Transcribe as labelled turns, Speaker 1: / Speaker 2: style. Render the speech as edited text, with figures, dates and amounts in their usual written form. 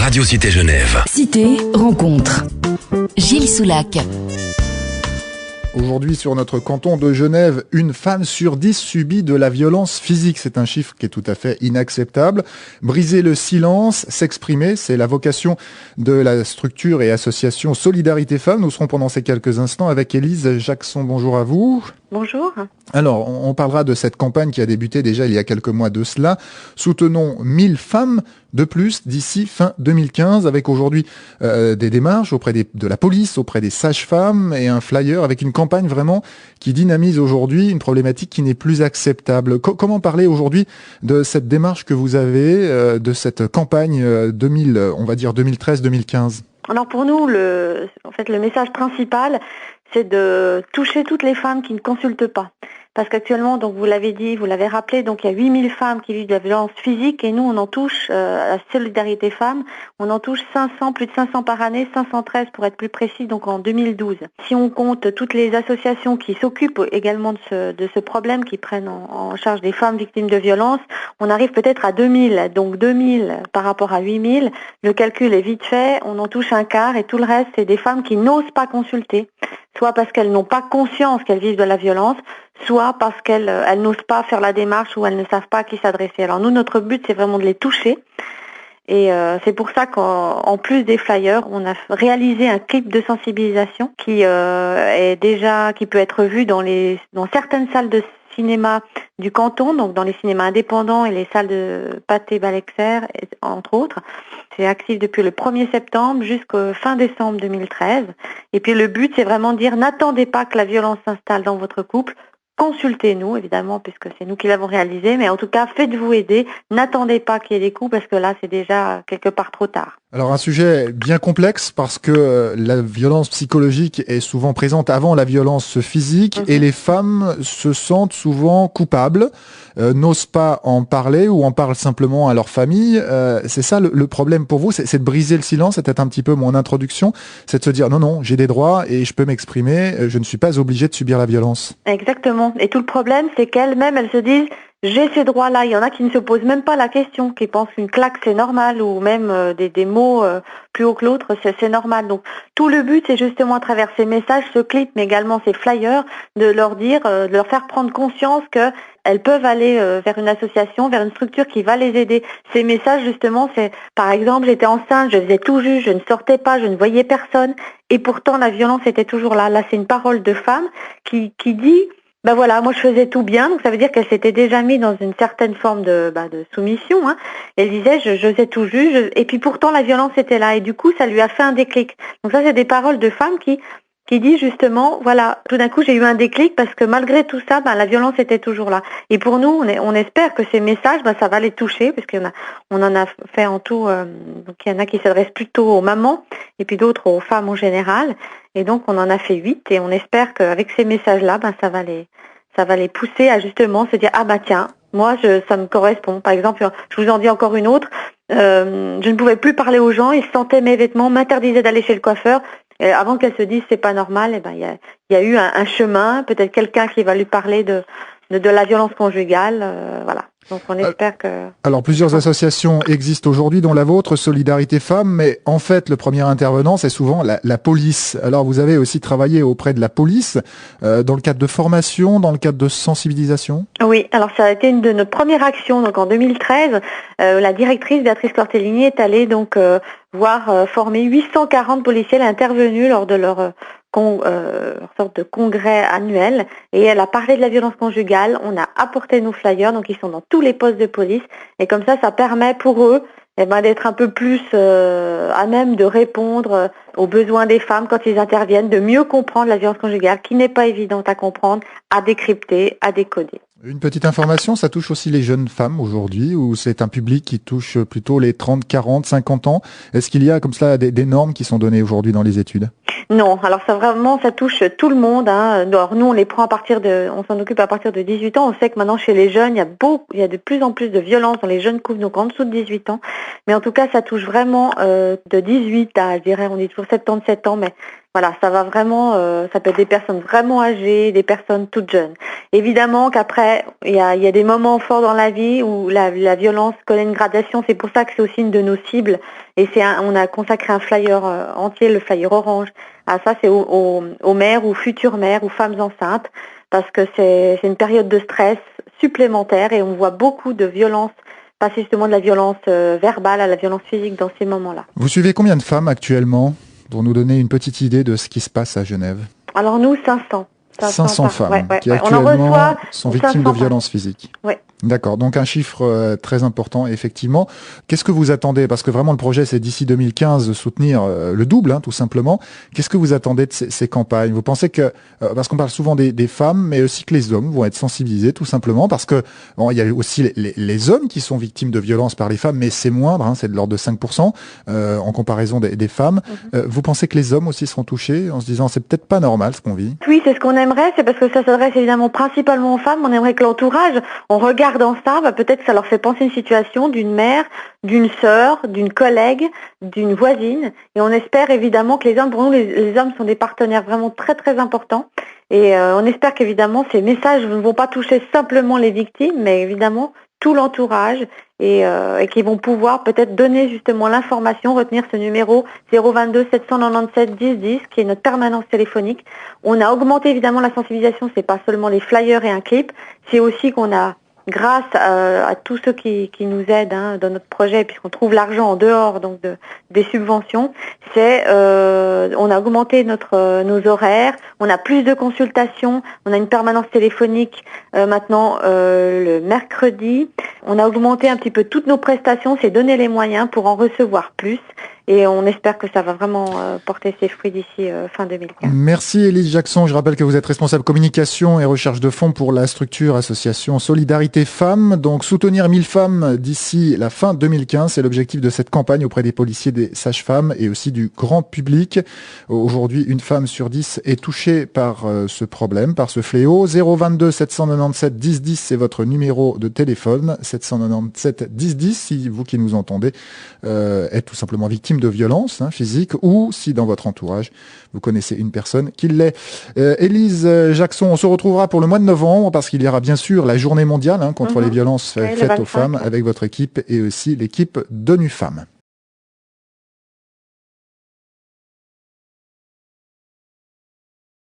Speaker 1: Radio Cité Genève.
Speaker 2: Cité rencontre. Gilles Soulac.
Speaker 3: Aujourd'hui, sur notre canton de Genève, une femme sur 10 subit de la violence physique. C'est un chiffre qui est tout à fait inacceptable. Briser le silence, s'exprimer, c'est la vocation de la structure et association Solidarité Femmes. Nous serons pendant ces quelques instants avec Élise Jackson. Bonjour à vous.
Speaker 4: Bonjour.
Speaker 3: Alors, on parlera de cette campagne qui a débuté déjà il y a quelques mois de cela. Soutenons 1000 femmes de plus d'ici fin 2015, avec aujourd'hui des démarches auprès de la police, auprès des sages-femmes et un flyer avec une campagne vraiment qui dynamise aujourd'hui une problématique qui n'est plus acceptable. Comment parler aujourd'hui de cette démarche que vous avez, de cette campagne 2013-2015 ?
Speaker 4: Alors pour nous, le message principal, c'est de toucher toutes les femmes qui ne consultent pas. Parce qu'actuellement, donc vous l'avez dit, vous l'avez rappelé, donc il y a 8000 femmes qui vivent de la violence physique et nous on en touche, à Solidarité Femmes, on en touche 500, plus de 500 par année, 513 pour être plus précis, donc en 2012. Si on compte toutes les associations qui s'occupent également de ce problème, qui prennent en charge des femmes victimes de violence, on arrive peut-être à 2000. Donc 2000 par rapport à 8000, le calcul est vite fait, on en touche un quart et tout le reste c'est des femmes qui n'osent pas consulter, soit parce qu'elles n'ont pas conscience qu'elles vivent de la violence, soit parce qu'elles n'osent pas faire la démarche ou elles ne savent pas à qui s'adresser. Alors nous, notre but, c'est vraiment de les toucher. Et c'est pour ça qu'en plus des flyers, on a réalisé un clip de sensibilisation qui peut être vu dans certaines salles de cinéma du canton, donc dans les cinémas indépendants et les salles de Pathé Balexer, entre autres. C'est actif depuis le 1er septembre jusqu'au fin décembre 2013. Et puis le but, c'est vraiment de dire, n'attendez pas que la violence s'installe dans votre couple. Consultez-nous, évidemment, puisque c'est nous qui l'avons réalisé, mais en tout cas, faites-vous aider. N'attendez pas qu'il y ait des coups, parce que là, c'est déjà quelque part trop tard.
Speaker 3: Alors un sujet bien complexe parce que la violence psychologique est souvent présente avant la violence physique et les femmes se sentent souvent coupables, n'osent pas en parler ou en parlent simplement à leur famille. C'est ça le problème pour vous, c'est de briser le silence, c'était un petit peu mon introduction, c'est de se dire non, j'ai des droits et je peux m'exprimer, je ne suis pas obligée de subir la violence.
Speaker 4: Exactement, et tout le problème c'est qu'elles-mêmes, elles se disent j'ai ces droits-là. Il y en a qui ne se posent même pas la question, qui pensent qu'une claque c'est normal ou même des mots plus haut que l'autre c'est normal. Donc tout le but c'est justement à travers ces messages, ce clip, mais également ces flyers, de leur dire, de leur faire prendre conscience que elles peuvent aller vers une association, vers une structure qui va les aider. Ces messages justement, c'est par exemple j'étais enceinte, je faisais tout juste, je ne sortais pas, je ne voyais personne et pourtant la violence était toujours là. Là c'est une parole de femme qui dit ben voilà, moi je faisais tout bien, donc ça veut dire qu'elle s'était déjà mise dans une certaine forme de soumission. Hein. Elle disait je faisais tout juste, et puis pourtant la violence était là, et du coup ça lui a fait un déclic. Donc ça c'est des paroles de femmes qui dit justement, voilà, tout d'un coup j'ai eu un déclic parce que malgré tout ça, la violence était toujours là. Et pour nous, on espère que ces messages, ça va les toucher, parce on en a fait en tout, donc il y en a qui s'adressent plutôt aux mamans, et puis d'autres aux femmes en général. Et donc on en a fait 8, et on espère qu'avec ces messages-là, ça va les pousser à justement se dire, tiens, moi ça me correspond. Par exemple, je vous en dis encore une autre, je ne pouvais plus parler aux gens, ils sentaient mes vêtements, m'interdisaient d'aller chez le coiffeur. Et avant qu'elle se dise c'est pas normal, il y a eu un chemin, peut-être quelqu'un qui va lui parler de la violence conjugale, voilà. Donc on espère que...
Speaker 3: Alors plusieurs associations existent aujourd'hui, dont la vôtre, Solidarité Femmes, mais en fait le premier intervenant c'est souvent la police. Alors vous avez aussi travaillé auprès de la police, dans le cadre de formation, dans le cadre de sensibilisation ?
Speaker 4: Oui, alors ça a été une de nos premières actions, donc en 2013, la directrice Béatrice Cortellini est allée donc former 840 policiers. Elle est intervenue lors de leur sorte de congrès annuel et elle a parlé de la violence conjugale. On a apporté nos flyers, donc ils sont dans tous les postes de police et comme ça permet pour eux d'être un peu plus à même de répondre aux besoins des femmes quand ils interviennent, de mieux comprendre la violence conjugale qui n'est pas évidente à comprendre, à décrypter, à décoder.
Speaker 3: Une petite information, ça touche aussi les jeunes femmes aujourd'hui, ou c'est un public qui touche plutôt les 30, 40, 50 ans ? Est-ce qu'il y a comme ça des normes qui sont données aujourd'hui dans les études ?
Speaker 4: Non, alors ça touche tout le monde. Hein. Alors nous, on s'en occupe à partir de 18 ans. On sait que maintenant chez les jeunes, il y a de plus en plus de violence dans les jeunes couples, donc en dessous de 18 ans. Mais en tout cas, ça touche vraiment de 18 à, je dirais, on dit toujours 77 ans, mais Voilà, ça va vraiment, ça peut être des personnes vraiment âgées, des personnes toutes jeunes. Évidemment qu'après, il y a des moments forts dans la vie où la violence connaît une gradation. C'est pour ça que c'est aussi une de nos cibles. Et on a consacré un flyer entier, le flyer orange. À ça, c'est aux mères ou futures mères ou femmes enceintes, parce que c'est une période de stress supplémentaire et on voit beaucoup de violence, passer justement de la violence verbale à la violence physique dans ces moments-là.
Speaker 3: Vous suivez combien de femmes actuellement, pour nous donner une petite idée de ce qui se passe à Genève?
Speaker 4: Alors nous, 500.
Speaker 3: 500 femmes qui
Speaker 4: on en
Speaker 3: actuellement
Speaker 4: reçoit
Speaker 3: sont victimes de violences physiques.
Speaker 4: Oui.
Speaker 3: D'accord, donc un chiffre très important, effectivement. Qu'est-ce que vous attendez? Parce que vraiment le projet, c'est d'ici 2015 de soutenir le double, tout simplement. Qu'est-ce que vous attendez de ces campagnes? Vous pensez que, parce qu'on parle souvent des femmes, mais aussi que les hommes vont être sensibilisés, tout simplement, parce que bon, il y a aussi les hommes qui sont victimes de violences par les femmes, mais c'est moindre, c'est de l'ordre de 5% en comparaison des femmes. Vous pensez que les hommes aussi seront touchés en se disant c'est peut-être pas normal ce qu'on vit?
Speaker 4: Oui, c'est ce qu'on aimerait, c'est parce que ça s'adresse évidemment principalement aux femmes. On aimerait que l'entourage, on regarde dans ça, peut-être que ça leur fait penser une situation d'une mère, d'une sœur, d'une collègue, d'une voisine. Et on espère évidemment que les hommes, pour nous, les hommes sont des partenaires vraiment très très importants. Et on espère qu'évidemment ces messages ne vont pas toucher simplement les victimes, mais évidemment tout l'entourage et qu'ils vont pouvoir peut-être donner justement l'information, retenir ce numéro 022 797 10 10 qui est notre permanence téléphonique. On a augmenté évidemment la sensibilisation, c'est pas seulement les flyers et un clip, c'est aussi qu'on a, grâce à tous ceux qui nous aident dans notre projet, puisqu'on trouve l'argent en dehors donc des subventions, on a augmenté nos horaires, on a plus de consultations, on a une permanence téléphonique maintenant le mercredi, on a augmenté un petit peu toutes nos prestations, c'est donner les moyens pour en recevoir plus. Et on espère que ça va vraiment porter ses fruits d'ici fin 2015.
Speaker 3: Merci Élise Jackson. Je rappelle que vous êtes responsable communication et recherche de fonds pour la structure association Solidarité Femmes. Donc soutenir 1000 femmes d'ici la fin 2015, c'est l'objectif de cette campagne auprès des policiers, des sages-femmes et aussi du grand public. Aujourd'hui, une femme sur 10 est touchée par ce problème, par ce fléau. 022 797 10 10, c'est votre numéro de téléphone. 797 10 10, si vous qui nous entendez êtes tout simplement victime de violences physiques ou si dans votre entourage vous connaissez une personne qui l'est. Élise Jackson, on se retrouvera pour le mois de novembre parce qu'il y aura bien sûr la journée mondiale contre les violences faites aux femmes avec votre équipe et aussi l'équipe d'ONU Femmes.